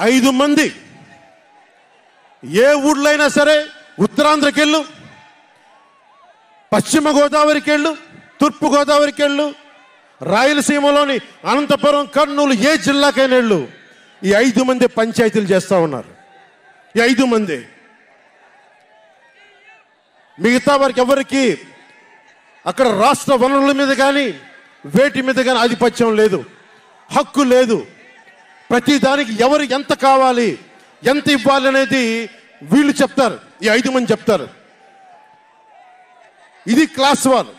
5 మంది ఏ ఊళ్ళో అయినా సరే, ఉత్తరాంధ్రకి వెళ్ళు, పశ్చిమ గోదావరికి వెళ్ళు, తూర్పు గోదావరికి వెళ్ళు, రాయలసీమలోని అనంతపురం, కర్నూలు, ఏ జిల్లాకైనా వెళ్ళు, ఈ 5 మంది పంచాయతీలు చేస్తూ ఉన్నారు. ఈ 5 మంది. మిగతా వారికి ఎవరికి అక్కడ రాష్ట్ర వనరుల మీద కానీ వేటి మీద కానీ ఆధిపత్యం లేదు, హక్కు లేదు. ప్రతి దానికి ఎవరు ఎంత కావాలి, ఎంత ఇవ్వాలి అనేది వీళ్ళు చెప్తారు, ఈ 5 మంది చెప్తారు. ఇది క్లాస్ వార్.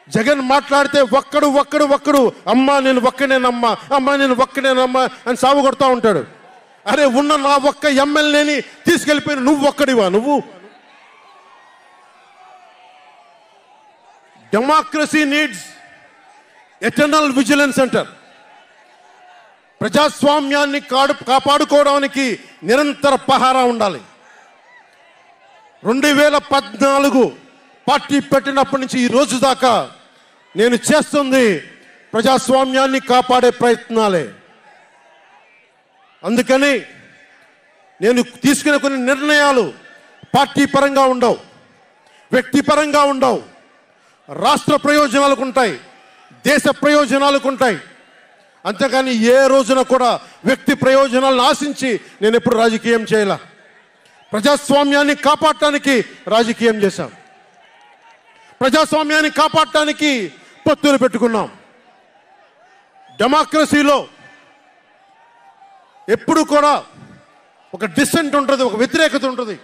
జగన్ మాట్లాడితే ఒక్కడు అమ్మా నేను ఒక్కనేనమ్మా, అమ్మా నేను ఒక్కనేనమ్మా అని సాగు కొడతా ఉంటాడు. అరే ఉన్న నా ఒక్క ఎమ్మెల్యేని తీసుకెళ్ళిపోయిన నువ్వు ఒక్కడివా? నువ్వు డెమోక్రసీ నీడ్స్ ఎటర్నల్ విజిలెన్స్ అంటారు. ప్రజాస్వామ్యాన్ని కాపాడుకోవడానికి నిరంతర పహారా ఉండాలి. 2014 పార్టీ పెట్టినప్పటి నుంచి ఈ రోజు దాకా నేను చేస్తుంది ప్రజాస్వామ్యాన్ని కాపాడే ప్రయత్నాలే. అందుకని నేను తీసుకునే కొన్ని నిర్ణయాలు పార్టీ పరంగా ఉండవు, వ్యక్తిపరంగా ఉండవు, రాష్ట్ర ప్రయోజనాలకు ఉంటాయి, దేశ ప్రయోజనాలకు ఉంటాయి. అంతేకాని ఏ రోజున కూడా వ్యక్తి ప్రయోజనాలను ఆశించి నేను ఎప్పుడు రాజకీయం చేయాల. ప్రజాస్వామ్యాన్ని కాపాడటానికి రాజకీయం చేశాం, ప్రజాస్వామ్యాన్ని కాపాడటానికి పొత్తులు పెట్టుకున్నాం. డెమోక్రసీలో ఎప్పుడు కూడా ఒక డిసెంట్ ఉంటుంది, ఒక వ్యతిరేకత ఉంటుంది.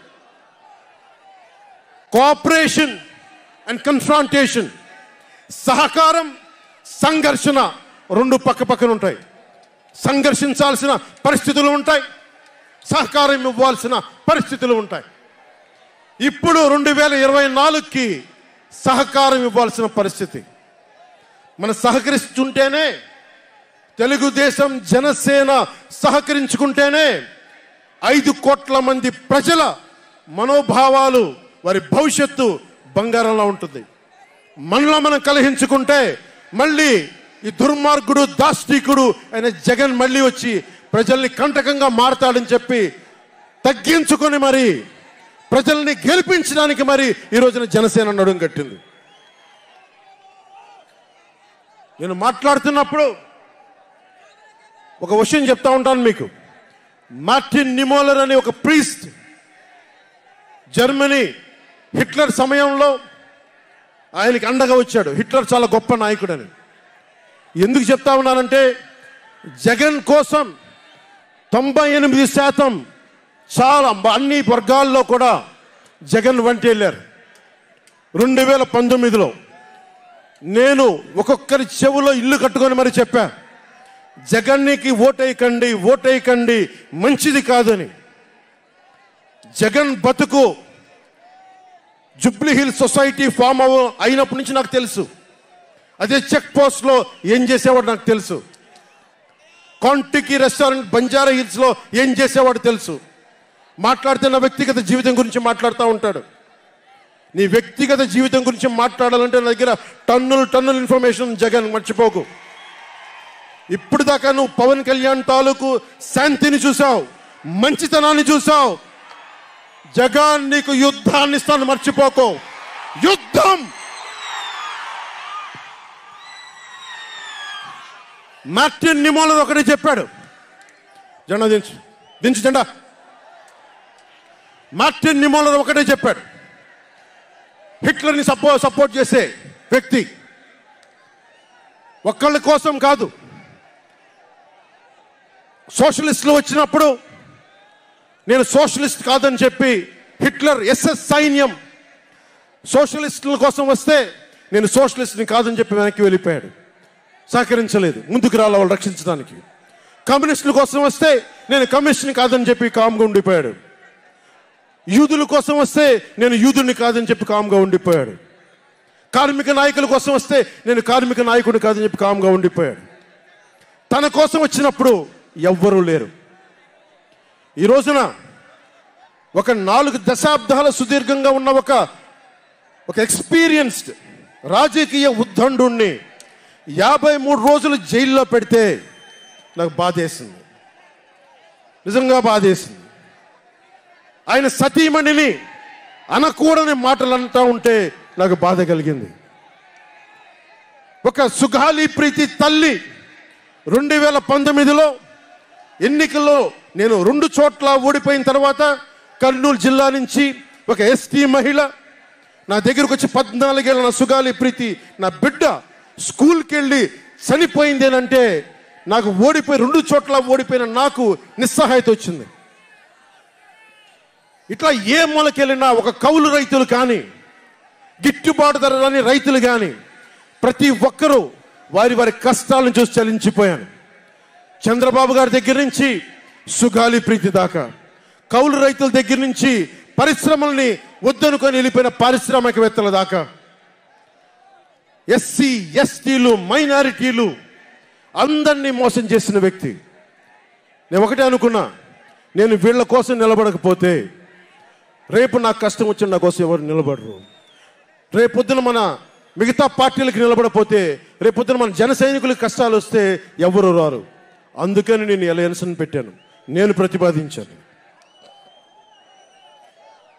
కోఆపరేషన్ అండ్ కన్ఫ్రాంటేషన్, సహకారం, సంఘర్షణ రెండు పక్క పక్కన ఉంటాయి. సంఘర్షించాల్సిన పరిస్థితులు ఉంటాయి, సహకారం ఇవ్వాల్సిన పరిస్థితులు ఉంటాయి. ఇప్పుడు 2024కి సహకారం ఇవ్వాల్సిన పరిస్థితి. మనం సహకరిస్తుంటేనే, తెలుగుదేశం జనసేన సహకరించుకుంటేనే 5 కోట్ల మంది ప్రజల మనోభావాలు, వారి భవిష్యత్తు బంగారంలా ఉంటుంది. మనలో మనం కలహించుకుంటే మళ్ళీ ఈ దుర్మార్గుడు, దాష్టికుడు అయిన జగన్ మళ్ళీ వచ్చి ప్రజల్ని కంటకంగా మారతాడని చెప్పి తగ్గించుకొని మరి ప్రజల్ని గెలిపించడానికి మరి ఈ రోజున జనసేన నడుం కట్టింది. నేను మాట్లాడుతున్నప్పుడు ఒక విషయం చెప్తా ఉంటాను మీకు. మార్టిన్ నిమోలర్ అనే ఒక ప్రీస్ట్, జర్మనీ హిట్లర్ సమయంలో ఆయనకి అండగా వచ్చాడు. హిట్లర్ చాలా గొప్ప నాయకుడని. ఎందుకు చెప్తా ఉన్నానంటే, జగన్ కోసం 98% చాలా అన్ని వర్గాల్లో కూడా జగన్ వంటి వెళ్ళారు. 2019లో నేను ఒక్కొక్కరి చెవులో ఇల్లు కట్టుకొని మరి చెప్పా, జగన్కి ఓటేయకండి, ఓటేయకండి, మంచిది కాదని. జగన్ బతుకు జూబ్లీ హిల్స్ సొసైటీ ఫామ్ అయినప్పటి నుంచి నాకు తెలుసు. అదే చెక్ పోస్ట్లో ఏం చేసేవాడు నాకు తెలుసు. కాంటికి రెస్టారెంట్ బంజారా హిల్స్లో ఏం చేసేవాడు తెలుసు. మాట్లాడితే నా వ్యక్తిగత జీవితం గురించి మాట్లాడుతూ ఉంటాడు. నీ వ్యక్తిగత జీవితం గురించి మాట్లాడాలంటే నా దగ్గర టన్నుల ఇన్ఫర్మేషన్. జగన్ మర్చిపోకు. ఇప్పుడు దాకా నువ్వు పవన్ కళ్యాణ్ తాలూకు శాంతిని చూసావు, మంచితనాన్ని చూసావు. జగన్ నీకు యుద్ధాన్ని ఇస్తాను, మర్చిపోకు. యుద్ధం. మార్టిన్ నిమోలర్ ఒకటి చెప్పాడు, జెండా దించు జెండా. మార్టిన్ నిమోలర్ ఒకటే చెప్పాడు, హిట్లర్ని సపోర్ట్ చేసే వ్యక్తి ఒక్కళ్ళ కోసం కాదు. సోషలిస్టులు వచ్చినప్పుడు నేను సోషలిస్ట్ కాదని చెప్పి హిట్లర్ ఎస్ఎస్ సైన్యం సోషలిస్టుల కోసం వస్తే నేను సోషలిస్ట్ని కాదని చెప్పి వెనక్కి వెళ్ళిపోయాడు. సహకరించలేదు, ముందుకు రాల వాళ్ళు రక్షించడానికి. కమ్యూనిస్టుల కోసం వస్తే నేను కమ్యూనిస్ట్ని కాదని చెప్పి కామ్గా ఉండిపోయాడు. యూదుల కోసం వస్తే నేను యూదుని కాదని చెప్పి కామ్గా ఉండిపోయాడు. కార్మిక నాయకుల కోసం వస్తే నేను కార్మిక నాయకుడిని కాదని చెప్పి కామ్గా ఉండిపోయాడు. తన కోసం వచ్చినప్పుడు ఎవ్వరూ లేరు. ఈ రోజున ఒక 4 దశాబ్దాల సుదీర్ఘంగా ఉన్న ఒక ఎక్స్పీరియన్స్డ్ రాజకీయ ఉద్దండుణ్ణి 53 రోజులు జైల్లో పెడితే నాకు బాధేసింది. నిజంగా బాధేసింది. ఆయన సతీమణిని అనకూడని మాటలు అంటూ ఉంటే నాకు బాధ కలిగింది. ఒక సుగాలి ప్రీతి తల్లి 2019లో ఎన్నికల్లో నేను 2 చోట్ల ఓడిపోయిన తర్వాత కర్నూలు జిల్లా నుంచి ఒక ఎస్టీ మహిళ నా దగ్గరకు వచ్చి 14 ఏళ్ళ నా సుగాలి ప్రీతి నా బిడ్డ స్కూల్కి వెళ్ళి చనిపోయిందేనంటే నాకు 2 చోట్ల ఓడిపోయిన నాకు నిస్సహాయత వచ్చింది. ఇట్లా ఏ మూలకెళ్ళినా ఒక కౌలు రైతులు కానీ గిట్టుబాటు ధర రాని రైతులు కానీ ప్రతి ఒక్కరూ వారి వారి కష్టాలను చూసి చలించిపోయాను. చంద్రబాబు గారి దగ్గర నుంచి సుగాలి ప్రీతి దాకా, కౌలు రైతుల దగ్గర నుంచి పరిశ్రమల్ని వద్దనుకొని వెళ్ళిపోయిన పారిశ్రామికవేత్తల దాకా, ఎస్సీ ఎస్టీలు మైనారిటీలు అందరినీ మోసం చేసిన వ్యక్తి. నేను ఒకటే అనుకున్నా, నేను వీళ్ళ కోసం నిలబడకపోతే రేపు నాకు కష్టం వచ్చిన నా కోసం ఎవరు నిలబడరు. రేపొద్దున మన మిగతా పార్టీలకు నిలబడపోతే రేపొద్దున మన జన సైనికులకు కష్టాలు వస్తే ఎవరు రారు. అందుకని నేను అలయన్స్ని పెట్టాను, నేను ప్రతిపాదించాను.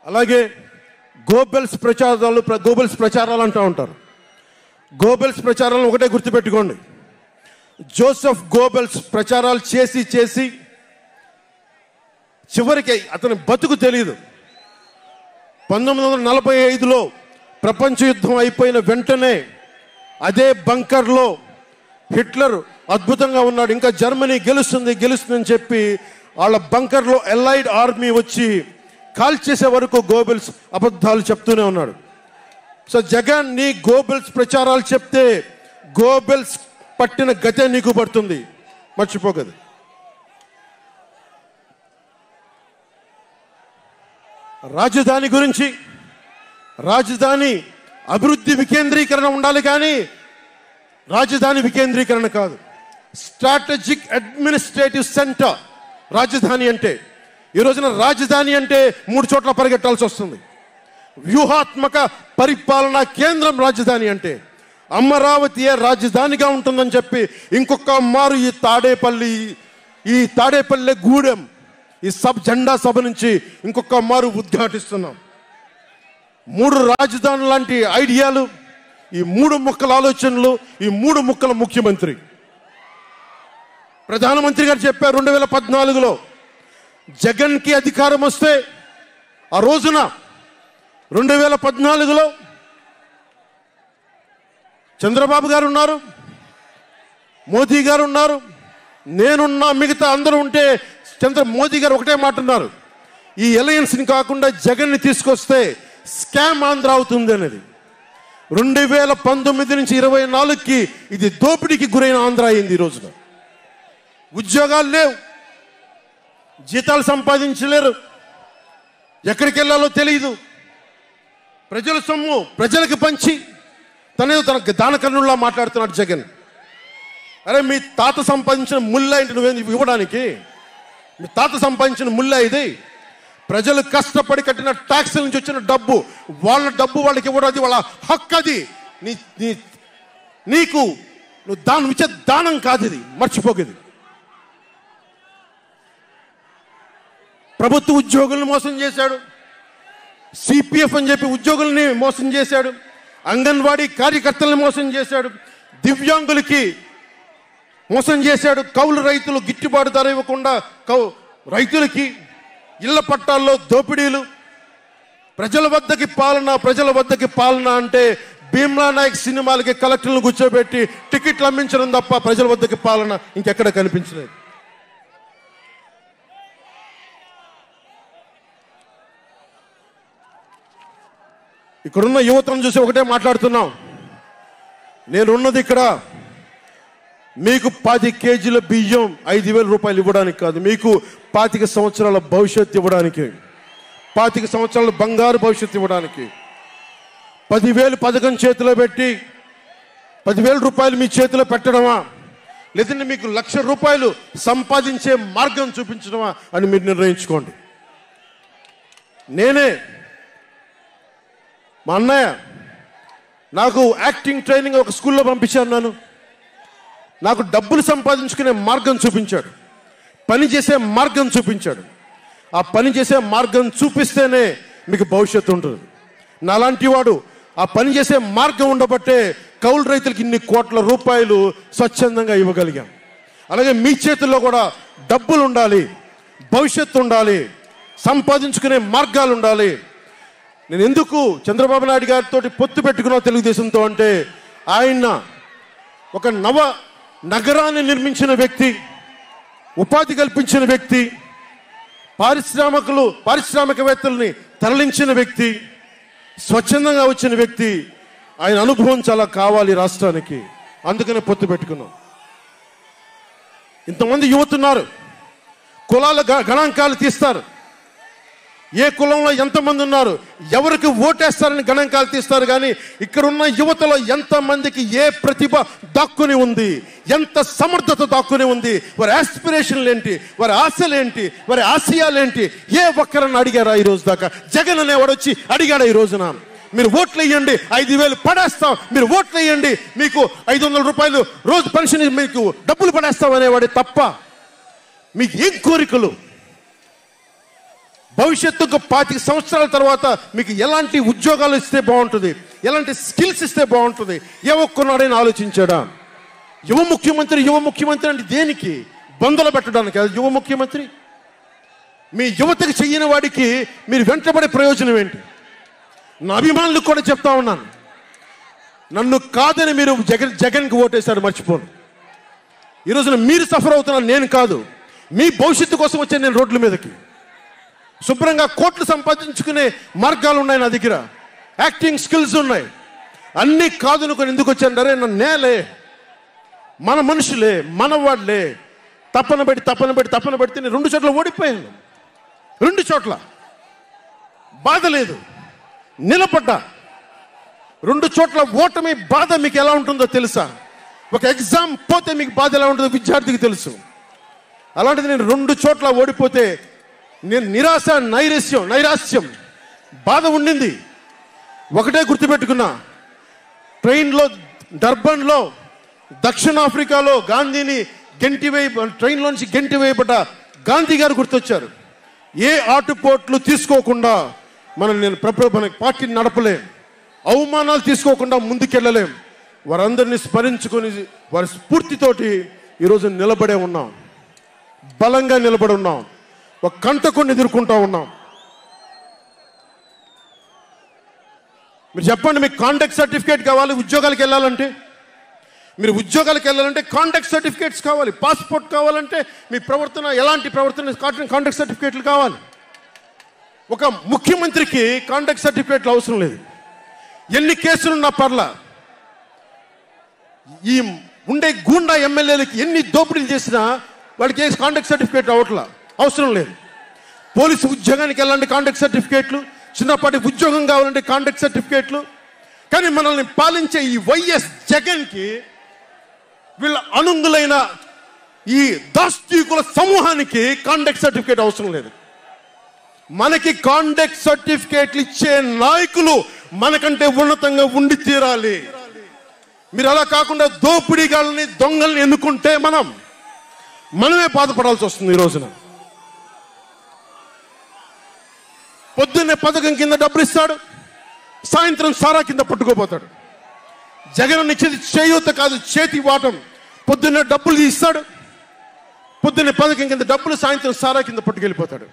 అలాగే గోబెల్స్ ప్రచారాలు అంటూ ఉంటారు. గోబెల్స్ ప్రచారాలను ఒకటే గుర్తుపెట్టుకోండి. జోసెఫ్ గోబెల్స్ ప్రచారాలు చేసి చేసి చివరికి అతని బతుకు తెలియదు. 1945లో ప్రపంచ యుద్ధం అయిపోయిన వెంటనే అదే బంకర్లో హిట్లర్ అద్భుతంగా ఉన్నాడు, ఇంకా జర్మనీ గెలుస్తుందని చెప్పి వాళ్ళ బంకర్లో ఎలైడ్ ఆర్మీ వచ్చి కాల్ చేసే వరకు గోబెల్స్ అబద్ధాలు చెప్తూనే ఉన్నాడు. సో జగన్ నీ గోబెల్స్ ప్రచారాలు చెప్తే గోబెల్స్ పట్టిన గతే నీకు పడుతుంది, మర్చిపోకదు. రాజధాని గురించి, రాజధాని అభివృద్ధి వికేంద్రీకరణ ఉండాలి కానీ రాజధాని వికేంద్రీకరణ కాదు. స్ట్రాటజిక్ అడ్మినిస్ట్రేటివ్ సెంటర్ రాజధాని అంటే. ఈ రోజున రాజధాని అంటే 3 చోట్ల పరిగెట్టాల్సి వస్తుంది. వ్యూహాత్మక పరిపాలనా కేంద్రం రాజధాని అంటే. అమరావతియే రాజధానిగా ఉంటుందని చెప్పి ఇంకొక మారు ఈ తాడేపల్లి గూడెం ఈ జెండా సభ నుంచి ఇంకొక మారు ఉద్ఘాటిస్తున్నాం. 3 రాజధానులు లాంటి ఐడియాలు, ఈ 3 ముక్కల ఆలోచనలు, ఈ 3 ముక్కల ముఖ్యమంత్రి. ప్రధానమంత్రి గారు చెప్పారు 2014లో జగన్కి అధికారం వస్తే, ఆ రోజున 2014లో చంద్రబాబు గారు ఉన్నారు, మోదీ గారు ఉన్నారు, నేనున్నా, మిగతా అందరూ ఉంటే మోదీ గారు ఒకటే మాట ఉన్నారు, ఈ అలయన్స్ని కాకుండా జగన్ని తీసుకొస్తే స్కామ్ ఆంధ్ర అవుతుంది అనేది. 2019 నుంచి 24కి ఇది దోపిడీకి గురైన ఆంధ్ర అయింది. ఈ రోజున ఉద్యోగాలు లేవు, జీతాలు సంపాదించలేరు, ఎక్కడికి వెళ్ళాలో తెలియదు. ప్రజల సొమ్ము ప్రజలకు పంచి తన దానకర్ణుల్లా మాట్లాడుతున్నాడు జగన్. అరే మీ తాత సంపాదించిన ముల్ల ఏంటి నువ్వేం ఇవ్వడానికి? మీ తాత సంపాదించిన ముల్ల ఇది. ప్రజలు కష్టపడి కట్టిన ట్యాక్సుల నుంచి వచ్చిన డబ్బు, వాళ్ళ డబ్బు వాళ్ళకి ఇవ్వడం అది వాళ్ళ హక్కు. అది నీకు నువ్వు దానం ఇచ్చే దానం కాదు, ఇది మర్చిపోకేది. ప్రభుత్వ ఉద్యోగులను మోసం చేశాడు, సిపిఎఫ్ అని చెప్పి ఉద్యోగుల్ని మోసం చేశాడు, అంగన్వాడీ కార్యకర్తలను మోసం చేశాడు, దివ్యాంగులకి మోసం చేశాడు, కౌలు రైతులు గిట్టుబాటు ధర ఇవ్వకుండా రైతులకి ఇళ్ల పట్టాల్లో దోపిడీలు. ప్రజల వద్దకి పాలన అంటే భీమ్లా నాయక్ సినిమాలకి కలెక్టర్లను కూర్చోబెట్టి టికెట్లు అమ్మించడం తప్ప ప్రజల వద్దకి పాలన ఇంకెక్కడ కనిపించలేదు. ఇక్కడున్న యువతను చూసి ఒకటే మాట్లాడుతున్నాం. నేనున్నది ఇక్కడ మీకు 10 కేజీల బియ్యం 5,000 రూపాయలు ఇవ్వడానికి కాదు, మీకు 25 సంవత్సరాల భవిష్యత్తు ఇవ్వడానికి, 25 సంవత్సరాల బంగారు భవిష్యత్తు ఇవ్వడానికి. 10,000 పథకం చేతిలో పెట్టి 10,000 రూపాయలు మీ చేతిలో పెట్టడమా, లేదంటే మీకు 1,00,000 రూపాయలు సంపాదించే మార్గం చూపించడమా అని మీరు నిర్ణయించుకోండి. మా అన్నయ్య నాకు యాక్టింగ్ ట్రైనింగ్ ఒక స్కూల్లో పంపించాను. నాకు డబ్బులు సంపాదించుకునే మార్గం చూపించాడు. పనిచేసే మార్గం చూపించాడు. ఆ పనిచేసే మార్గం చూపిస్తేనే మీకు భవిష్యత్తు ఉంటుంది. నాలాంటి వాడు ఆ పనిచేసే మార్గం ఉండబట్టే కౌలు రైతులకి ఇన్ని కోట్ల రూపాయలు స్వచ్ఛందంగా ఇవ్వగలిగాం. అలాగే మీ చేతుల్లో కూడా డబ్బులు ఉండాలి, భవిష్యత్తు ఉండాలి, సంపాదించుకునే మార్గాలు ఉండాలి. నేను ఎందుకు చంద్రబాబు నాయుడు గారితో పొత్తు పెట్టుకున్నా తెలుగుదేశంతో అంటే, ఆయన ఒక నవ నగరాన్ని నిర్మించిన వ్యక్తి, ఉపాధి కల్పించిన వ్యక్తి, పారిశ్రామికవేత్తల్ని తరలించిన వ్యక్తి, స్వచ్ఛందంగా వచ్చిన వ్యక్తి. ఆయన అనుభవం చాలా కావాలి రాష్ట్రానికి. అందుకనే పొత్తు పెట్టుకున్నాం. ఇంతమంది యువతున్నారు, కులాల గణాంకాలు తీస్తారు. ఏ కులంలో ఎంతమంది ఉన్నారు, ఎవరికి ఓటేస్తారని గణాంకాలు తీస్తారు. కానీ ఇక్కడున్న యువతలో ఎంతమందికి ఏ ప్రతిభ దాక్కుని ఉంది, ఎంత సమర్థత దాక్కుని ఉంది, వారి ఆస్పిరేషన్లు ఏంటి, వారి ఆశలేంటి, వారి ఆశయాలేంటి, ఏ ఒక్కరన్నా అడిగారా ఈరోజు దాకా? జగన్ అనేవాడు వచ్చి అడిగాడా ఈ రోజున? మీరు ఓట్లు వేయండి, 5,000 పడేస్తాం, మీరు ఓట్లు వేయండి, మీకు 500 రూపాయలు రోజు పెన్షన్, మీకు డబ్బులు పడేస్తాం అనేవాడే తప్ప మీకు ఏం కోరికలు? భవిష్యత్తుకు 25 సంవత్సరాల తర్వాత మీకు ఎలాంటి ఉద్యోగాలు ఇస్తే బాగుంటుంది, ఎలాంటి స్కిల్స్ ఇస్తే బాగుంటుంది, ఏ ఒక్కనాడైనా ఆలోచించాడా? యువ ముఖ్యమంత్రి అంటే దేనికి? బంధులు పెట్టడానికి అది యువ ముఖ్యమంత్రి? మీ యువతకు చెయ్యని వాడికి మీరు వెంటబడే ప్రయోజనం ఏంటి? నా అభిమానులకు కూడా చెప్తా ఉన్నాను, నన్ను కాదని మీరు జగన్కి ఓటేశారు మర్చిపోను. ఈరోజున మీరు సఫర్ అవుతున్నారు, నేను కాదు. మీ భవిష్యత్తు కోసం వచ్చే నేను రోడ్ల మీదకి శుభ్రంగా కోట్లు సంపాదించుకునే మార్గాలు ఉన్నాయి నా దగ్గర, యాక్టింగ్ స్కిల్స్ ఉన్నాయి. అన్నీ కాదనుకొని ఎందుకు వచ్చాను? అరే నా నేలే, మన మనుషులే, మన వాళ్ళే, తప్పన పెడితే నేను 2 చోట్ల ఓడిపోయాను. 2 చోట్ల బాధ లేదు, నిలబడ్డా. 2 చోట్ల ఓటమి బాధ మీకు ఎలా ఉంటుందో తెలుసా? ఒక ఎగ్జామ్ పోతే మీకు బాధ ఎలా ఉంటుందో విద్యార్థికి తెలుసు. అలాంటిది నేను 2 చోట్ల ఓడిపోతే నేను నిరాశ, నైరాశ్యం, బాధ ఉండింది. ఒకటే గుర్తుపెట్టుకున్నా, ట్రైన్లో డర్బన్లో దక్షిణాఫ్రికాలో గాంధీని ట్రైన్లోంచి గెంటి వేయబడ్డ గాంధీ గారు గుర్తొచ్చారు. ఏ ఆటుపోట్లు తీసుకోకుండా మన పార్టీని నడపలేం, అవమానాలు తీసుకోకుండా ముందుకెళ్ళలేం. వారందరినీ స్మరించుకొని వారి స్ఫూర్తితోటి ఈరోజు నిలబడే ఉన్నాం, బలంగా నిలబడి ఉన్నాం, ఒక కంటకుని ఎదుర్కొంటా ఉన్నాం. మీరు చెప్పండి, మీకు కాంటాక్ట్ సర్టిఫికేట్ కావాలి ఉద్యోగాలకు వెళ్ళాలంటే? మీరు ఉద్యోగాలకు వెళ్ళాలంటే కాంటాక్ట్ సర్టిఫికేట్స్ కావాలి, పాస్పోర్ట్ కావాలంటే మీ ప్రవర్తన ఎలాంటి ప్రవర్తన కాంటాక్ట్ సర్టిఫికేట్లు కావాలి. ఒక ముఖ్యమంత్రికి కాంటాక్ట్ సర్టిఫికేట్లు అవసరం లేదు. ఎన్ని కేసులున్నా పర్లా, ఈ ఉండే గూండా ఎమ్మెల్యేలకి ఎన్ని దోపిడీలు చేసినా వాడికి కాంటాక్ట్ సర్టిఫికేట్ అవసరం లేదు. పోలీసు ఉద్యోగానికి వెళ్ళాలంటే కాంటాక్ట్ సర్టిఫికేట్లు, చిన్నపాటి ఉద్యోగం కావాలంటే కాంటాక్ట్ సర్టిఫికేట్లు. కానీ మనల్ని పాలించే ఈ వైఎస్ జగన్కి, వీళ్ళ అనుంగులైన ఈ దాష్టీకుల సమూహానికి కాంటాక్ట్ సర్టిఫికేట్ అవసరం లేదు. మనకి కాంటాక్ట్ సర్టిఫికేట్లు ఇచ్చే నాయకులు మనకంటే ఉన్నతంగా ఉండి తీరాలి. మీరు అలా కాకుండా దోపిడీగాళ్ళని, దొంగల్ని ఎన్నుకుంటే మనమే బాధపడాల్సి వస్తుంది. ఈ రోజున పొద్దున్నే పథకం కింద డబ్బులు ఇస్తాడు, సాయంత్రం సారా కింద పట్టుకోపోతాడు. జగన్ ఇచ్చేది చేయూత కాదు, చేతి వాటం. పొద్దున్నే డబ్బులు ఇస్తాడు, పొద్దున్నే పథకం కింద డబ్బులు, సాయంత్రం సారా కింద పట్టుకెళ్ళిపోతాడు.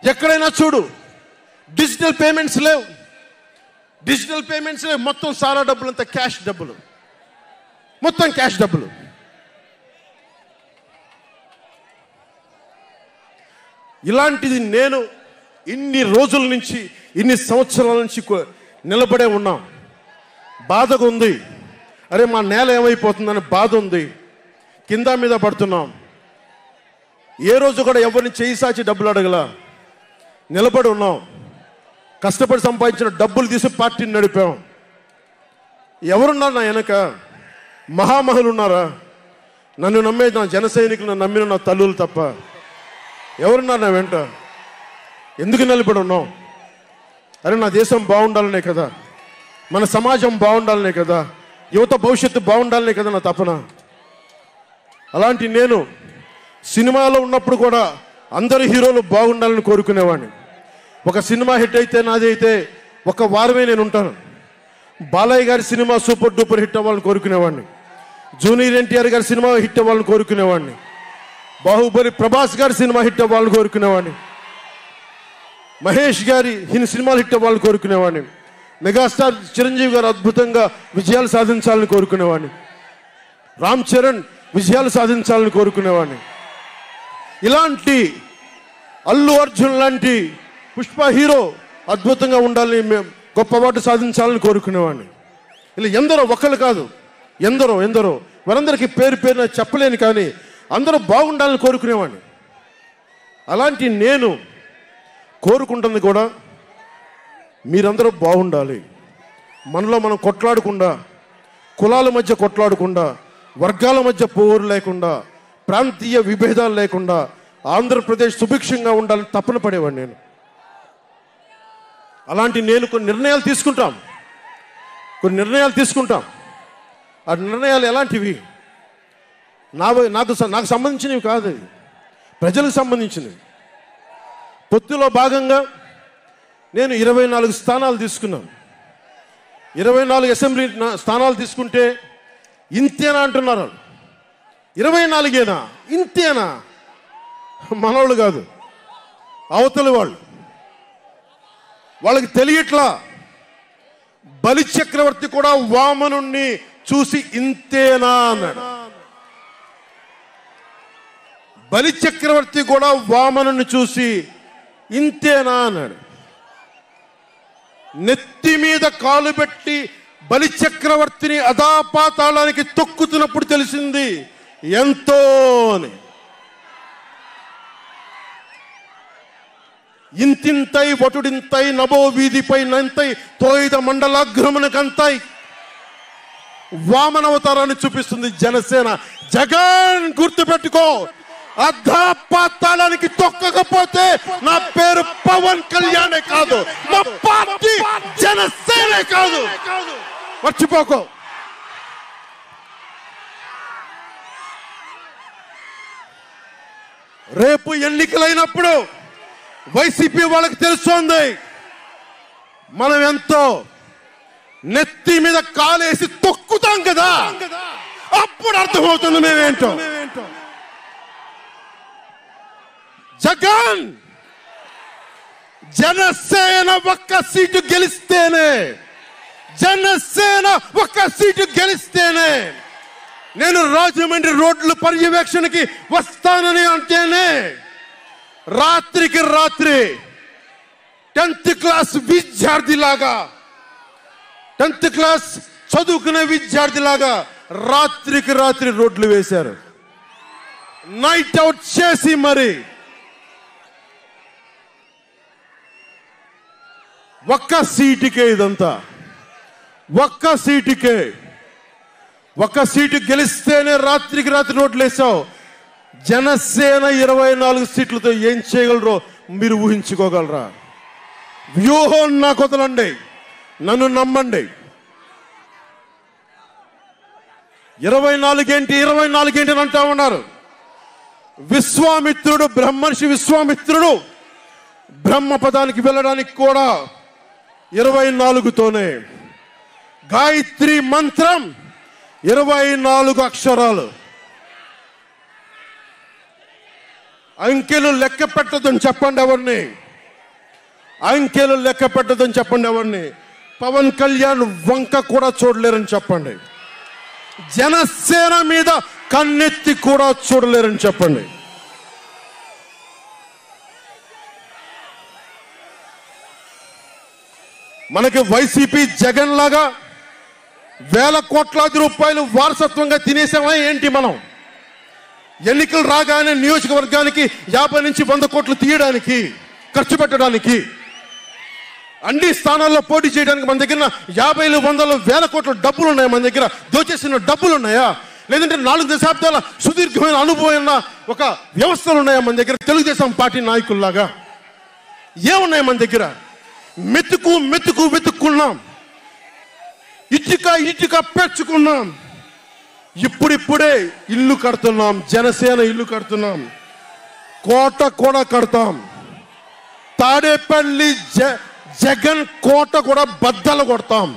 ఎక్కడైనా చూడు, డిజిటల్ పేమెంట్స్ లేవు, మొత్తం సారా డబ్బులు అంతా క్యాష్ డబ్బులు, మొత్తం క్యాష్ డబ్బులు. ఇలాంటిది నేను ఇన్ని రోజుల నుంచి, ఇన్ని సంవత్సరాల నుంచి నిలబడే ఉన్నాం. బాధగా ఉంది, అరే మా నేల ఏమైపోతుందని బాధ ఉంది. కింద మీద పడుతున్నాం. ఏ రోజు కూడా ఎవరిని చేయి సాచి డబ్బులు అడగలా, నిలబడి ఉన్నాం. కష్టపడి సంపాదించిన డబ్బులు తీసి పార్టీని నడిపాం. ఎవరున్నారు నా వెనక? మహామహులు ఉన్నారా? నన్ను నమ్మే నా జన సైనికులు, నన్ను నమ్మిన నా తల్లులు తప్ప ఎవరున్నారు నా వెంట? ఎందుకు నిలబడి ఉన్నాం? అరే నా దేశం బాగుండాలనే కదా, మన సమాజం బాగుండాలనే కదా, యువత భవిష్యత్తు బాగుండాలనే కదా నా తపన. అలాంటి నేను సినిమాలో ఉన్నప్పుడు కూడా అందరు హీరోలు బాగుండాలని కోరుకునేవాడిని. ఒక సినిమా హిట్ అయితే నాది అయితే ఒక వారమే నేను ఉంటాను. బాలయ్య గారి సినిమా సూపర్ డూపర్ హిట్ అవ్వాలని కోరుకునేవాడిని. జూనియర్ ఎన్టీఆర్ గారి సినిమా హిట్ అవ్వాలని కోరుకునేవాడిని. బాహుబలి ప్రభాస్ గారి సినిమా హిట్ అవ్వాలని కోరుకునేవాడిని. మహేష్ గారి సినిమాలు హిట్ అవ్వాలని కోరుకునేవాడిని. మెగాస్టార్ చిరంజీవి గారు అద్భుతంగా విజయాలు సాధించాలని కోరుకునేవాడిని. రామ్ చరణ్ విజయాలు సాధించాలని కోరుకునేవాడిని. ఇలాంటి అల్లు అర్జున్ లాంటి పుష్ప హీరో అద్భుతంగా ఉండాలని, మేము గొప్ప అవార్డు సాధించాలని కోరుకునేవాడిని. ఇలా ఎందరో, ఒక్కరు కాదు, ఎందరో వారందరికీ పేరు పేరున చెప్పలేను, కానీ అందరూ బాగుండాలని కోరుకునేవాడిని. అలాంటి నేను కోరుకుంటుంది కూడా మీరందరూ బాగుండాలి. మనలో మనం కొట్లాడకుండా, కులాల మధ్య కొట్లాడకుండా, వర్గాల మధ్య పోరు లేకుండా, ప్రాంతీయ విభేదాలు లేకుండా ఆంధ్రప్రదేశ్ సుభిక్షంగా ఉండాలని తపన పడేవాడిని నేను. అలాంటి నేను కొన్ని నిర్ణయాలు తీసుకుంటాం. ఆ నిర్ణయాలు ఎలాంటివి? నాకు సంబంధించినవి కాదు, ప్రజలకు సంబంధించినవి. పొత్తులో భాగంగా నేను 24 స్థానాలు తీసుకున్నాను. 24 అసెంబ్లీ స్థానాలు తీసుకుంటే ఇంతేనా అంటున్నారు. 24ఏనా, ఇంతేనా? మనోళ్ళు కాదు, అవతలి వాళ్ళకి తెలియట్లా. బలి చక్రవర్తి కూడా వామనుణ్ణి చూసి ఇంతేనా అన్నాడు. బలి చక్రవర్తి కూడా వామనుణ్ణి చూసి ఇంతేనా అన్నాడు. నెత్తి మీద కాలు పెట్టి బలి చక్రవర్తిని అధాపాతాళానికి తొక్కుతున్నప్పుడు తెలిసింది ఎంతో అని. ఇంతింతై వటుడింతై నభో వీధిపై నంతై తోయిద మండలాగ్రమునకంతై వామనవతారాన్ని చూపిస్తుంది జనసేన. జగన్ గుర్తుపెట్టుకో, అధాపాతాళానికి తొక్కకపోతే నా పేరు పవన్ కళ్యాణే కాదు, మా పార్టీ జనసేనే కాదు, మర్చిపోకో. రేపు ఎన్నికలైనప్పుడు వైసీపీ వాళ్ళకి తెలుస్తోంది మనం ఎంతో. నెత్తి మీద కాలేసి తొక్కుతాం కదా, అప్పుడు అర్థమవుతుంది మేమేంటో. జగన్ జనసేన ఒక్క సీటు గెలిస్తేనే నేను రాజమండ్రి రోడ్ల పర్యవేక్షణకి వస్తానని అంటేనే రాత్రికి రాత్రి 10th క్లాస్ విద్యార్థిలాగా, 10th క్లాస్ చదువుకునే విద్యార్థిలాగా రాత్రికి రాత్రి రోడ్లు వేశారు. నైట్ అవుట్ చేసి మరి ఒక్క సీటుకే ఇదంతా. ఒక్క సీటు గెలిస్తేనే రాత్రికి రాత్రి రోడ్లు వేసావు. జనసేన 24 సీట్లతో ఏం చేయగలరో మీరు ఊహించుకోగలరా? వ్యూహం నాకు వదలండి, నన్ను నమ్మండి. 24 ఏంటి అని అంటా ఉన్నారు. విశ్వామిత్రుడు, బ్రహ్మర్షి విశ్వామిత్రుడు బ్రహ్మపదానికి వెళ్ళడానికి కూడా 24తోనే. గాయత్రి మంత్రం 24 అక్షరాలు. అంకెలు లెక్క పెట్టదని చెప్పండి ఎవరిని. పవన్ కళ్యాణ్ వంక కూడా చూడలేరని చెప్పండి. జనసేన మీద కన్నెత్తి కూడా చూడలేరని చెప్పండి. మనకి వైసీపీ జగన్ లాగా వేల కోట్లాది రూపాయలు వారసత్వంగా తినేసామా ఏంటి? మనం ఎన్నికలు రాగానే నియోజకవర్గానికి 50 నుంచి 100 కోట్లు తీయడానికి, ఖర్చు పెట్టడానికి, అన్ని స్థానాల్లో పోటీ చేయడానికి మన దగ్గర 50, 100, 1000 కోట్ల డబ్బులు ఉన్నాయా? మన దగ్గర దోచేసిన డబ్బులు ఉన్నాయా? లేదంటే 4 దశాబ్దాల సుదీర్ఘమైన అనుభవం ఒక వ్యవస్థలు ఉన్నాయా మన దగ్గర? తెలుగుదేశం పార్టీ నాయకుల్లాగా ఏమున్నాయి మన దగ్గర? వెతుక్కున్నాం, ఇటుక పెంచుకున్నాం. ఇప్పుడిప్పుడే ఇల్లు కడుతున్నాం, జనసేన ఇల్లు కడుతున్నాం, కోట కూడా కడతాం. తాడేపల్లి జగన్ కోట కూడా బద్దలు కొడతాం.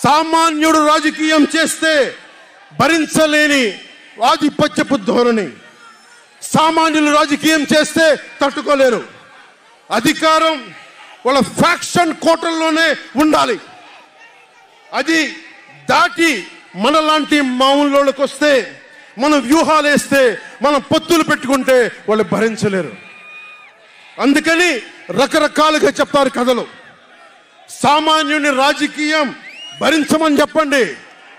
సామాన్యుడు రాజకీయం చేస్తే భరించలేని ఆధిపత్యపు ధోరణి, సామాన్యులు రాజకీయం చేస్తే తట్టుకోలేరు. అధికారం వాళ్ళ ఫ్యాక్షన్ కోటల్లోనే ఉండాలి. అది దాటి మనలాంటి మామూలులోకి వస్తే, మనం వ్యూహాలు వేస్తే, మనం పొత్తులు పెట్టుకుంటే వాళ్ళు భరించలేరు. అందుకని రకరకాలుగా చెప్తారు కథలు. సామాన్యుని రాజకీయం భరించమని చెప్పండి.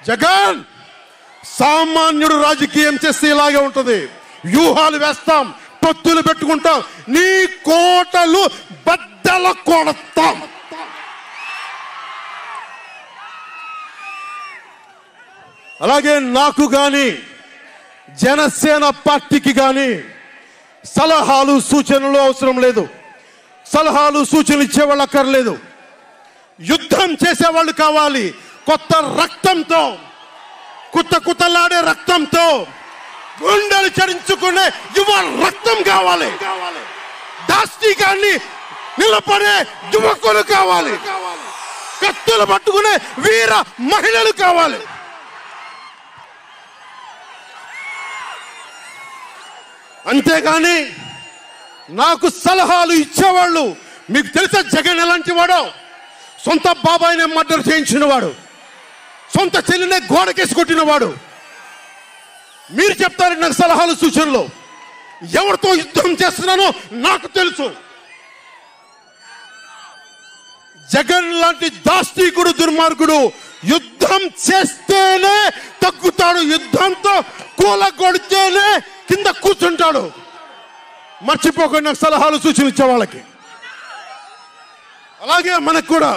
జగన్ సామాన్యుడు రాజకీయం చేస్తే ఇలాగే ఉంటుంది. వ్యూహాలు వేస్తాం, పొత్తులు పెట్టుకుంటాం, నీ కోటలు బద్దల కొడతాం. అలాగే నాకు గాని జనసేన పార్టీకి గాని సలహాలు సూచనలు అవసరం లేదు. సలహాలు సూచనలు ఇచ్చేవాళ్ళు అక్కర్లేదు. యుద్ధం చేసేవాళ్ళు కావాలి. కొత్త రక్తంతో, కుతకుతలాడే రక్తంతో, గుండెలు చరించుకునే యువ రక్తం కావాలి. దాష్టికాన్ని నిలబడే యువకులు కావాలి. కత్తులు పట్టుకునే వీర మహిళలు కావాలి. అంతేగాని నాకు సలహాలు ఇచ్చేవాళ్ళు, మీకు తెలుసా జగన్ ఎలాంటి వాడో? సొంత బాబాయినే మర్డర్ చేయించిన వాడు, సొంత చెల్లినే గోడకేసి కొట్టిన వాడు. మీరు చెప్తారు నాకు సలహాలు సూచనలు. ఎవరితో యుద్ధం చేస్తున్నానో నాకు తెలుసు. జగన్ లాంటి దాష్టీకుడు, దుర్మార్గుడు యుద్ధం చేస్తేనే తగ్గుతాడు. యుద్ధంతో కూలగొడితేనే కింద కూర్చుంటాడు. మర్చిపోకుండా నాకు సలహాలు సూచనలు ఇచ్చే వాళ్ళకి. అలాగే మనకు కూడా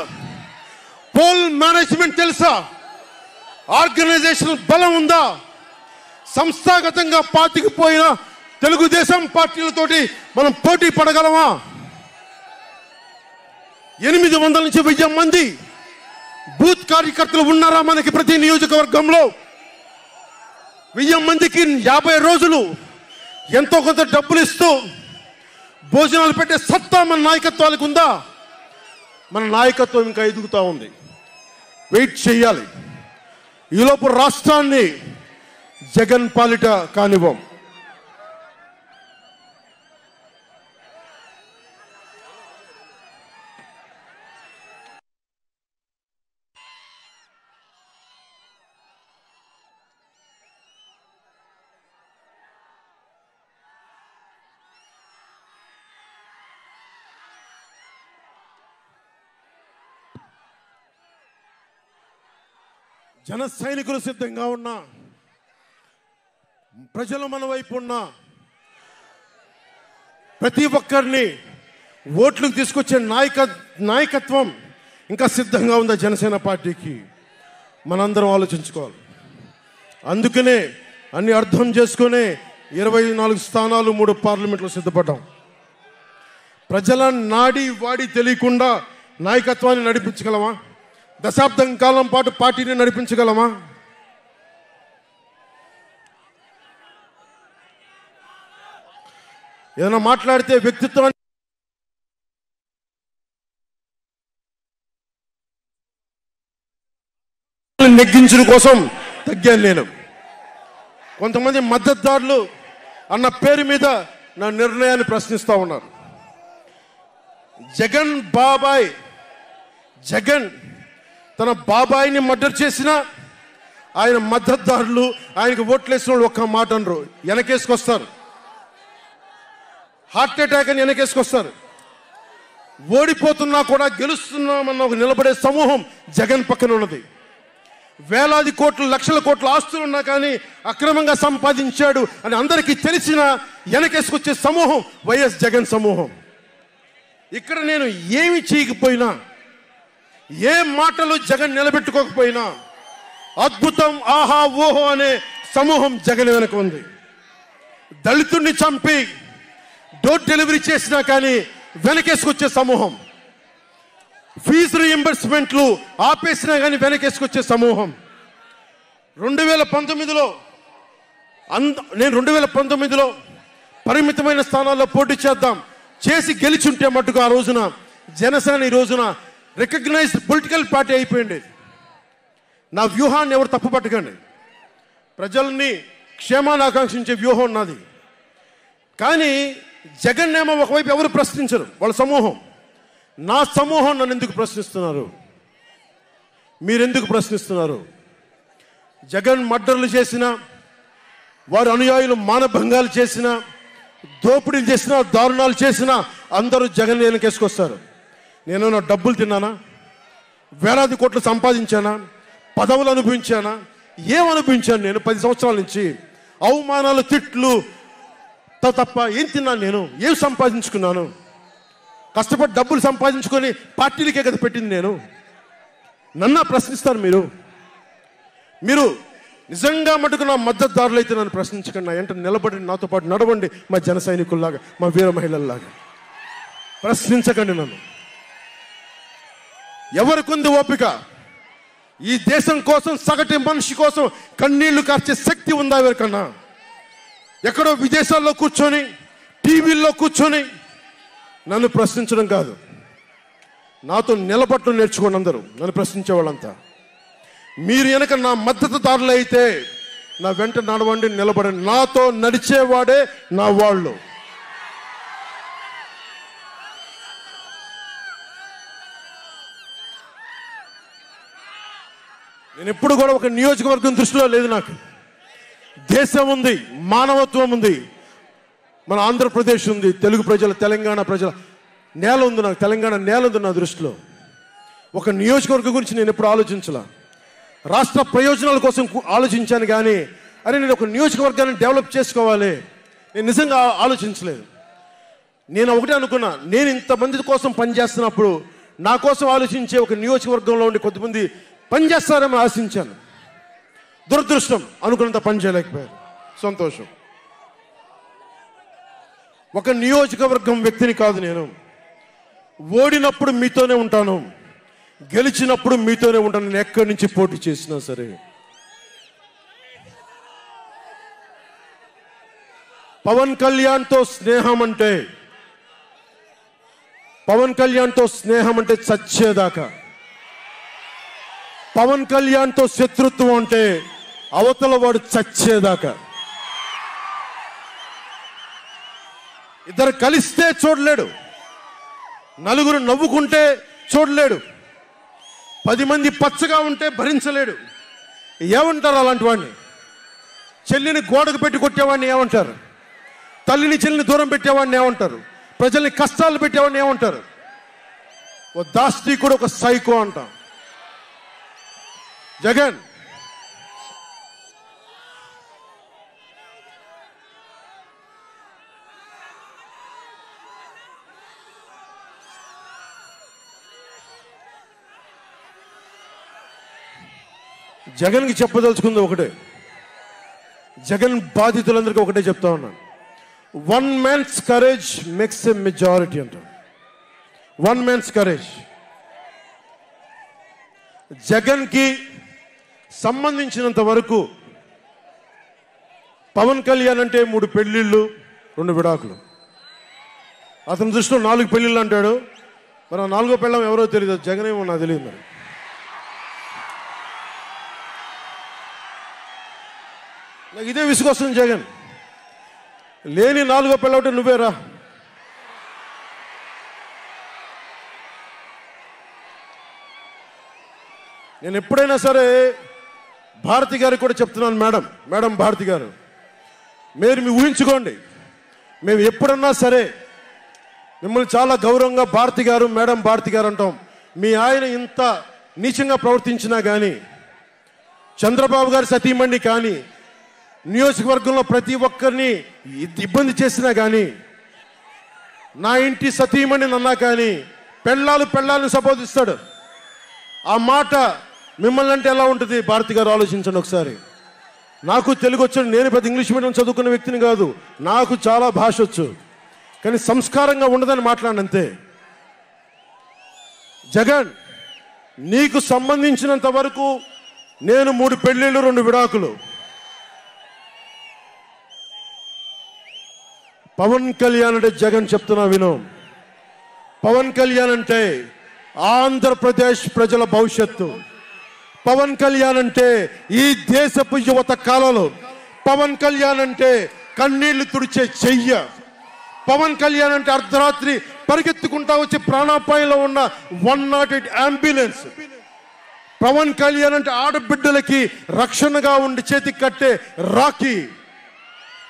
పోల్ మేనేజ్మెంట్ తెలుసా? ఆర్గనైజేషన్ బలం ఉందా? సంస్థాగతంగా పాతికిపోయిన తెలుగుదేశం పార్టీలతోటి మనం పోటీ పడగలమా? 800 నుంచి 1000 మంది బూత్ కార్యకర్తలు ఉన్నారా మనకి ప్రతి నియోజకవర్గంలో? 1000 మందికి 50 రోజులు ఎంతో కొంత డబ్బులు ఇస్తూ భోజనాలు పెట్టే సత్తా మన నాయకత్వానికి ఉందా? మన నాయకత్వం ఇంకా ఎదుగుతూ ఉంది. వెయిట్ చేయాలి. ఈలోపు రాష్ట్రాన్ని జగన్ పాలిట కానివ్వం. జన సైనికులు సిద్ధంగా ఉన్నా, ప్రజలు మన వైపు ఉన్నా, ప్రతి ఒక్కరిని ఓట్లకు తీసుకొచ్చే నాయకత్వం ఇంకా సిద్ధంగా ఉందా జనసేన పార్టీకి? మనందరం ఆలోచించుకోవాలి. అందుకనే అన్ని అర్థం చేసుకునే 24 స్థానాలు 3 పార్లమెంట్లో సిద్ధపడ్డాం. ప్రజల నాడి వాడి తెలియకుండా నాయకత్వాన్ని నడిపించగలమా? దశాబ్దం కాలం పాటు పార్టీని నడిపించగలమా? ఏదైనా మాట్లాడితే వ్యక్తిత్వాన్ని నెగ్గించడం కోసం తగ్గాను నేను. కొంతమంది మద్దతుదారులు అన్న పేరు మీద నా నిర్ణయాన్ని ప్రశ్నిస్తూ ఉన్నారు. జగన్ తన బాబాయిని మర్డర్ చేసిన ఆయన మద్దతుదారులు, ఆయనకు ఓట్లేసిన వాళ్ళు ఒక్క మాట అనరు, వెనకేసుకొస్తారు. హార్ట్ అటాక్ అని వెనకేసుకొస్తారు. ఓడిపోతున్నా కూడా గెలుస్తున్నామన్న ఒక నిలబడే సమూహం జగన్ పక్కన ఉన్నది. వేలాది కోట్లు, లక్షల కోట్ల ఆస్తులు ఉన్నా కానీ అక్రమంగా సంపాదించాడు అని అందరికీ తెలిసిన వెనకేసుకొచ్చే సమూహం వైఎస్ జగన్ సమూహం. ఇక్కడ నేను ఏమి చేయకపోయినా, ఏ మాటలు జగన్ నిలబెట్టుకోకపోయినా అద్భుతం, ఆహా ఓహో అనే సమూహం జగన్ వెనక ఉంది. దళితుడిని చంపి డోర్ డెలివరీ చేసినా కానీ వెనకేసుకొచ్చే సమూహం, ఫీజు రీయింబర్స్మెంట్లు ఆపేసినా కానీ వెనకేసుకొచ్చే సమూహం, 2019లో నేను 2019లో పరిమితమైన స్థానాల్లో పోటీ చేసి గెలిచుంటే మట్టుకు ఆ రోజున జనసేన ఈ రోజున రికగ్నైజ్డ్ పొలిటికల్ పార్టీ అయిపోయింది. నా వ్యూహాన్ని ఎవరు తప్పుపట్టకండి. ప్రజల్ని క్షేమాన్ని ఆకాంక్షించే వ్యూహం నాది. కానీ జగన్ ఏమో ఒకవైపు ఎవరు ప్రశ్నించరు, వాళ్ళ సమూహం. నా సమూహం నన్ను ఎందుకు ప్రశ్నిస్తున్నారు? మీరెందుకు ప్రశ్నిస్తున్నారు? జగన్ మర్డర్లు చేసిన వారి అనుయాయులు మానభంగాలు చేసిన, దోపిడీలు చేసిన, దారుణాలు చేసిన అందరూ జగన్ వెనకేసుకొస్తారు. నేను నా డబ్బులు తిన్నానా? వేలాది కోట్లు సంపాదించానా? పదవులు అనుభవించానా? ఏం అనుభవించాను? నేను 10 సంవత్సరాల నుంచి అవమానాలు, తిట్లు తప్ప ఏం తిన్నాను? నేను ఏం సంపాదించుకున్నాను? కష్టపడి డబ్బులు సంపాదించుకొని పార్టీలకే కదా పెట్టింది నేను. నన్ను ప్రశ్నిస్తారు మీరు నిజంగా మటుకు నా మద్దతుదారులు అయితే నన్ను ప్రశ్నించకండి. నా వెంట నిలబడి నాతో పాటు నడవండి, మా జన సైనికుల్లాగా, మా వీర మహిళల్లాగా. ప్రశ్నించకండి నన్ను. ఎవరికుంది ఓపిక? ఈ దేశం కోసం, సగటు మనిషి కోసం కన్నీళ్లు కార్చే శక్తి ఉందా ఎవరికన్నా? ఎక్కడో విదేశాల్లో కూర్చొని, టీవీల్లో కూర్చొని నన్ను ప్రశ్నించడం కాదు, నాతో నిలబడటం నేర్చుకోండి అందరూ, నన్ను ప్రశ్నించే వాళ్ళంతా. మీరు వెనక నా మద్దతుదారులు అయితే నా వెంట నడవండి, నిలబడండి. నాతో నడిచేవాడే నా వాళ్ళు. నేను ఎప్పుడు కూడా ఒక నియోజకవర్గం దృష్టిలో లేదు. నాకు దేశం ఉంది, మానవత్వం ఉంది, మన ఆంధ్రప్రదేశ్ ఉంది, తెలుగు ప్రజల, తెలంగాణ ప్రజల నేల ఉంది. నాకు తెలంగాణ నేల ఉంది నా దృష్టిలో. ఒక నియోజకవర్గం గురించి నేను ఎప్పుడు ఆలోచించలా. రాష్ట్ర ప్రయోజనాల కోసం ఆలోచించాను కానీ అరే నేను ఒక నియోజకవర్గాన్ని డెవలప్ చేసుకోవాలి నేను నిజంగా ఆలోచించలేదు. నేను ఒకటే అనుకున్నా, నేను ఇంతమంది కోసం పనిచేస్తున్నప్పుడు నా కోసం ఆలోచించే ఒక నియోజకవర్గంలో ఉండి కొద్దిమంది పనిచేస్తారని ఆశించాను. దురదృష్టం, అనుకున్నంత పని చేయలేకపోయారు. సంతోషం. ఒక నియోజకవర్గం వ్యక్తిని కాదు నేను. ఓడినప్పుడు మీతోనే ఉంటాను, గెలిచినప్పుడు మీతోనే ఉంటాను. నేను ఎక్కడి నుంచి పోటీ చేసినా సరే. పవన్ కళ్యాణ్తో స్నేహం అంటే చచ్చేదాకా. పవన్ కళ్యాణ్తో శత్రుత్వం అంటే అవతల వాడు చచ్చేదాకా. ఇద్దరు కలిస్తే చూడలేడు, నలుగురు నవ్వుకుంటే చూడలేడు, 10 మంది పచ్చగా ఉంటే భరించలేడు. ఏమంటారు అలాంటి వాడిని? చెల్లిని గోడకు పెట్టి కొట్టేవాడిని ఏమంటారు? తల్లిని చెల్లిని దూరం పెట్టేవాడిని ఏమంటారు? ప్రజల్ని కష్టాలు పెట్టేవాడిని ఏమంటారు? ఓ దాష్టీకుడు, ఒక సైకో అంటాం. జగన్ జగన్కి చెప్పదలుచుకుంది ఒకటే, జగన్ బాధితులందరికీ ఒకటే చెప్తా ఉన్నాను. 1 man's courage makes a majority అంటారు. 1 man's courage. జగన్కి సంబంధించినంత వరకు పవన్ కళ్యాణ్ అంటే 3 పెళ్లిళ్ళు 2 విడాకులు. అతని దృష్టిలో 4 పెళ్లిళ్ళు అంటాడు. మరి 4వ పెళ్ళం ఎవరో తెలియదు, జగన్ ఏమో నాకు తెలియదు. మరి నాకు ఇదే విసుగొస్తుంది. జగన్ లేని 4వ పెళ్ళవుటే నువ్వేరా. నేను ఎప్పుడైనా సరే భారతి గారికి కూడా చెప్తున్నాను, మేడం భారతి గారు, మీరు ఊహించుకోండి, మేము ఎప్పుడన్నా సరే మిమ్మల్ని చాలా గౌరవంగా భారతి గారు, మేడం భారతి గారు అంటాం. మీ ఆయన ఇంత నీచంగా ప్రవర్తించినా కానీ, చంద్రబాబు గారి సతీమణి కానీ, నియోజకవర్గంలో ప్రతి ఒక్కరిని ఇబ్బంది చేసినా కానీ, నా ఇంటి సతీమణి అన్నా కానీ పెళ్ళాలను సంబోధిస్తాడు. ఆ మాట మిమ్మల్ని అంటే ఎలా ఉంటుంది? భారతి గారు ఆలోచించండి ఒకసారి. నాకు తెలుగు వచ్చు, నేను పెద్ద ఇంగ్లీష్ మీడియం చదువుకున్న వ్యక్తిని కాదు, నాకు చాలా భాష వచ్చు, కానీ సంస్కారంగా ఉండదని మాట్లాడినంతే. జగన్, నీకు సంబంధించినంత వరకు నేను 3 పెళ్లిళ్ళు 2 విడాకులు. పవన్ కళ్యాణ్ అంటే జగన్ చెప్తున్నా విను. పవన్ కళ్యాణ్ అంటే ఆంధ్రప్రదేశ్ ప్రజల భవిష్యత్తు. పవన్ కళ్యాణ్ అంటే ఈ దేశపు యువత కాలంలో. పవన్ కళ్యాణ్ అంటే కన్నీళ్లు తుడిచే చెయ్య. పవన్ కళ్యాణ్ అంటే అర్ధరాత్రి పరిగెత్తుకుంటా వచ్చి ప్రాణాపాయంలో ఉన్న 108 అంబులెన్స్. పవన్ కళ్యాణ్ అంటే ఆడబిడ్డలకి రక్షణగా ఉండి చేతికి కట్టే రాఖీ.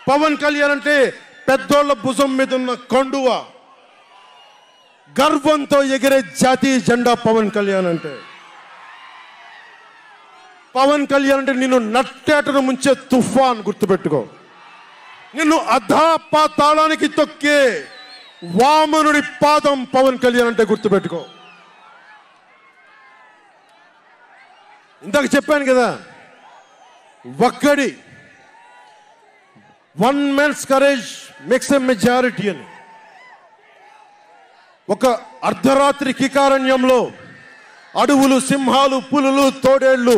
పవన్ కళ్యాణ్ అంటే పెద్దోళ్ల భుజం మీద ఉన్న కండువ, గర్వంతో ఎగిరే జాతీయ జెండా పవన్ కళ్యాణ్ అంటే. పవన్ కళ్యాణ్ అంటే నిన్ను నట్టేటను ముంచే తుఫాన్, గుర్తుపెట్టుకో. నిన్ను అధాపాతాళానికి తొక్కే వామనుడి పాదం పవన్ కళ్యాణ్ అంటే గుర్తుపెట్టుకో. ఇందాక చెప్పాను కదా, ఒక్కడి one man's courage makes a majority అని. ఒక అర్ధరాత్రి కికారణ్యంలో అడవులు, సింహాలు, పులులు, తోడేళ్లు,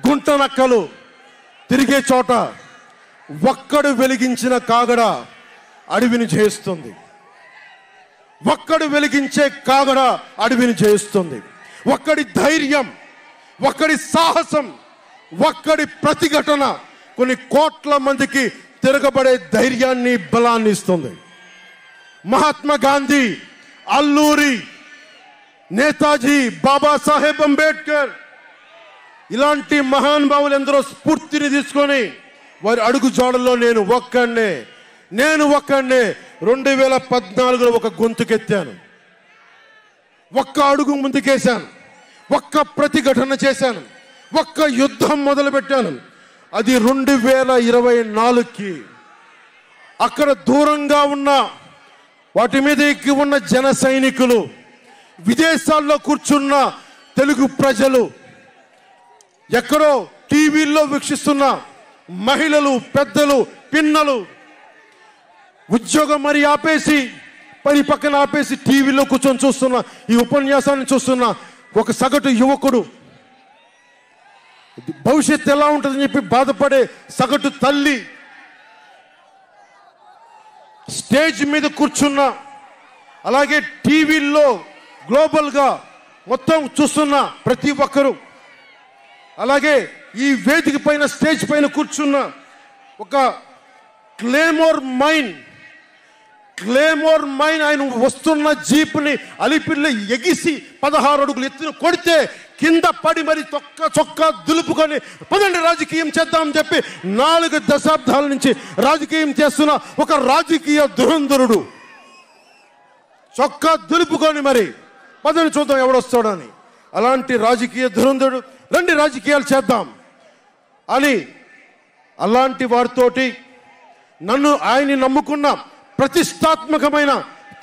గుంటనక్కలు తిరిగే చోట ఒక్కడు వెలిగించిన కాగడ అడవిని జయిస్తుంది. ఒక్కడు వెలిగించే కాగడ అడవిని జయిస్తుంది. ఒక్కడి ధైర్యం, ఒక్కడి సాహసం, ఒక్కడి ప్రతిఘటన కొన్ని కోట్ల మందికి తిరగబడే ధైర్యాన్ని, బలాన్ని ఇస్తుంది. మహాత్మా గాంధీ, అల్లూరి, నేతాజీ, బాబాసాహెబ్ అంబేద్కర్ ఇలాంటి మహానుభావులు ఎందరో స్ఫూర్తిని తీసుకొని వారి అడుగు జాడల్లో నేను ఒక్కడే 2014లో ఒక గొంతుకెత్తాను. ఒక్క అడుగు ముందుకేశాను, ఒక్క ప్రతిఘటన చేశాను, ఒక్క యుద్ధం మొదలుపెట్టాను. అది 2024కి. అక్కడ దూరంగా ఉన్న వాటి మీద ఎక్కి ఉన్న జన సైనికులు, విదేశాల్లో కూర్చున్న తెలుగు ప్రజలు, ఎక్కడో టీవీల్లో వీక్షిస్తున్న మహిళలు, పెద్దలు, పిన్నలు, ఉద్యోగం మరి ఆపేసి, పని పక్కన ఆపేసి టీవీలో కూర్చొని చూస్తున్న ఈ ఉపన్యాసాన్ని చూస్తున్న ఒక సగటు యువకుడు, భవిష్యత్తు ఎలా ఉంటుందని చెప్పి బాధపడే సగటు తల్లి, స్టేజ్ మీద కూర్చున్న, అలాగే టీవీల్లో గ్లోబల్గా మొత్తం చూస్తున్న ప్రతి ఒక్కరు, అలాగే ఈ వేదిక పైన, స్టేజ్ పైన కూర్చున్న ఒక క్లేమోర్ మైన్ ఆయన వస్తున్న జీప్ని అలిపిర్లో ఎగిసి 16 అడుగులు ఎత్తున కొడితే కింద పడి మరి చొక్కా దులుపుకొని పదండి రాజకీయం చేద్దామని చెప్పి 4 దశాబ్దాల నుంచి రాజకీయం చేస్తున్న ఒక రాజకీయ దురంధరుడు చొక్కా దులుపుకొని మరి పదండి చూద్దాం ఎవడొస్తాడని. అలాంటి రాజకీయ దురంధరుడు, రండి రాజకీయాలు చేద్దాం అని అలాంటి వారితోటి ఆయన్ని నమ్ముకున్న ప్రతిష్టాత్మకమైన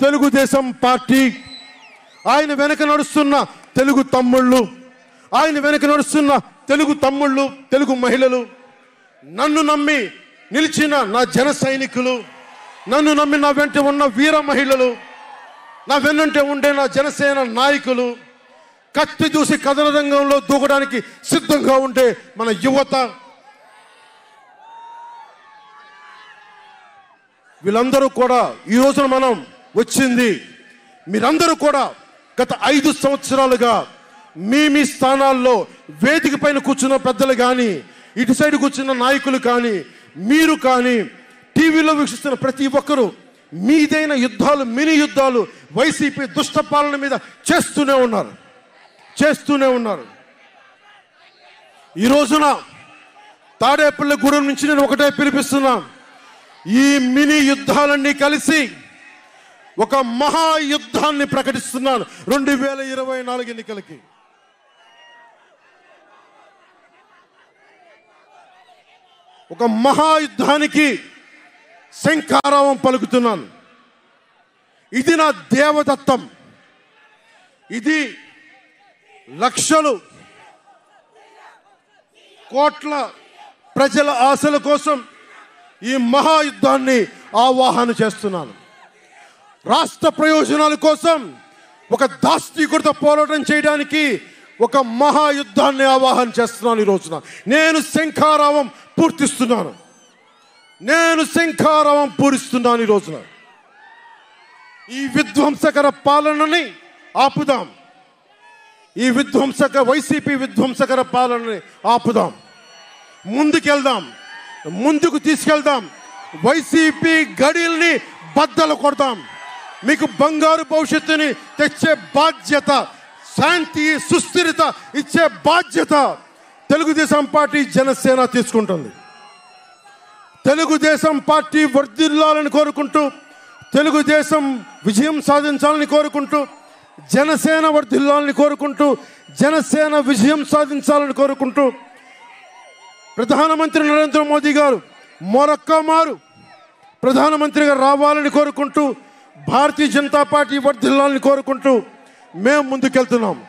తెలుగుదేశం పార్టీ, ఆయన వెనక నడుస్తున్న తెలుగు తమ్ముళ్ళు, తెలుగు మహిళలు, నన్ను నమ్మి నిలిచిన నా జన సైనికులు, నన్ను నమ్మి నా వెంట ఉన్న వీర మహిళలు, నా వెన్నంటే ఉండే నా జనసేన నాయకులు, కత్తి దూసి కథన రంగంలో దూకడానికి సిద్ధంగా ఉండే మన యువత, వీళ్ళందరూ కూడా ఈ రోజున మనం వచ్చింది, మీరందరూ కూడా గత 5 సంవత్సరాలుగా మీ స్థానాల్లో వేదిక పైన కూర్చున్న పెద్దలు కానీ, ఇటు సైడ్ కూర్చున్న నాయకులు కానీ, మీరు కానీ, టీవీలో వీక్షిస్తున్న ప్రతి ఒక్కరూ మీదైన యుద్ధాలు, మినీ యుద్ధాలు వైసీపీ దుష్ట పాలన మీద చేస్తూనే ఉన్నారు. ఈ రోజున తాడేపల్లిగూడెం నుంచి నేను ఒకటే పిలిపిస్తున్నా, ఈ మినీ యుద్ధాలన్నీ కలిసి ఒక మహాయుద్ధాన్ని ప్రకటిస్తున్నాను 2024 ఎన్నికలకి. ఒక మహాయుద్ధానికి శంఖారావం పలుకుతున్నాను. ఇది నా దేవదత్తం. ఇది లక్షలు కోట్ల ప్రజల ఆశల కోసం ఈ మహాయుద్ధాన్ని ఆవాహన చేస్తున్నాను. రాష్ట్ర ప్రయోజనాల కోసం ఒక దాస్తికుడితో పోరాటం చేయడానికి ఒక మహాయుద్ధాన్ని ఆవాహన చేస్తున్నాను. ఈ రోజున నేను శంఖారావం పూర్తిస్తున్నాను. ఈ రోజున ఈ విధ్వంసకర పాలనని ఆపుదాం. ఈ వైసీపీ విధ్వంసకర పాలనని ఆపుదాం. ముందుకు తీసుకెళ్దాం. వైసీపీ గడిల్ని బద్దలు కొడదాం. మీకు బంగారు భవిష్యత్తుని తెచ్చే బాధ్యత, శాంతి సుస్థిరత ఇచ్చే బాధ్యత తెలుగుదేశం పార్టీ, జనసేన తీసుకుంటుంది. తెలుగుదేశం పార్టీ వర్ధిల్లాలని కోరుకుంటూ, తెలుగుదేశం విజయం సాధించాలని కోరుకుంటూ, జనసేన వర్ధిల్లాలని కోరుకుంటూ, జనసేన విజయం సాధించాలని కోరుకుంటూ, ప్రధానమంత్రి నరేంద్ర మోదీ గారు మరొక్కమారు ప్రధానమంత్రిగా రావాలని కోరుకుంటూ, భారతీయ జనతా పార్టీ వర్ధిల్లాలని కోరుకుంటూ మేము ముందుకెళ్తున్నాం.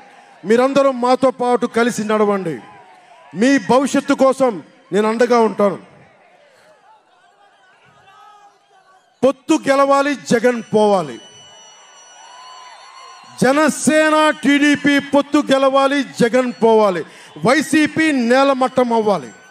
మీరందరూ మాతో పాటు కలిసి నడవండి. మీ భవిష్యత్తు కోసం నేను అండగా ఉంటాను. పొత్తు గెలవాలి, జగన్ పోవాలి. జనసేన టీడీపీ పొత్తు గెలవాలి, జగన్ పోవాలి. వైసీపీ నేలమట్టం అవ్వాలి.